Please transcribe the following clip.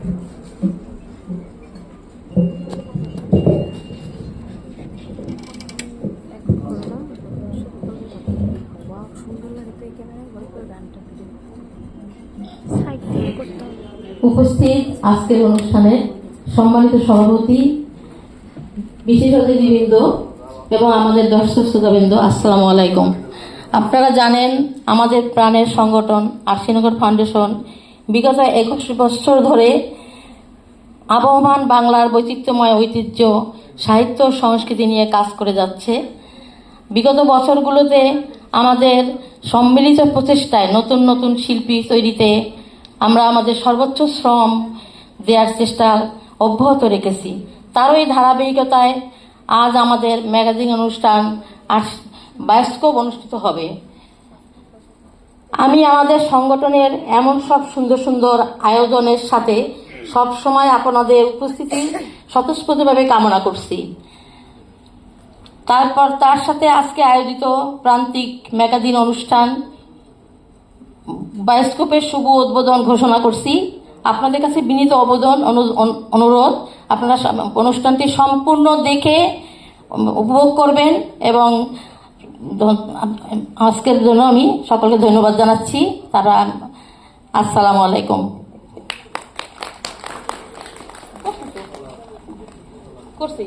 উপস্থিত আজকের অনুষ্ঠানে সম্মানিত সভাপতি, বিশেষ অতিথিবৃন্দ এবং আমাদের দর্শক শ্রোতাবৃন্দ, আসসালামু আলাইকুম। আপনারা জানেন আমাদের প্রাণের সংগঠন আরশিনগর ফাউন্ডেশন বিগত 21 বছর ধরে আবহমান বাংলার বৈচিত্র্যময় ঐতিহ্য, সাহিত্য, সংস্কৃতি নিয়ে কাজ করে যাচ্ছে। বিগত বছরগুলোতে আমাদের সম্মিলিত প্রচেষ্টায় নতুন নতুন শিল্পী তৈরিতে আমরা আমাদের সর্বোচ্চ শ্রম দেওয়ার চেষ্টা অব্যাহত রেখেছি। তারই ধারাবাহিকতায় আজ আমাদের ম্যাগাজিন অনুষ্ঠান আর বায়োস্কোপ অনুষ্ঠিত হবে। আমি আমাদের সংগঠনের এমন সব সুন্দর সুন্দর আয়োজনের সাথে সব সময় আপনাদের উপস্থিতি স্বতঃস্ফূর্তভাবে কামনা করছি। তারপর তার সাথে আজকে আয়োজিত প্রান্তিক ম্যাগাজিন অনুষ্ঠান বায়োস্কোপের শুভ উদ্বোধন ঘোষণা করছি। আপনাদের কাছে বিনীত অনুরোধ, আপনারা অনুষ্ঠানটি সম্পূর্ণ দেখে উপভোগ করবেন এবং আজকের জন্য আমি সকলকে ধন্যবাদ জানাচ্ছি। তারা আসসালামু আলাইকুম। করছি।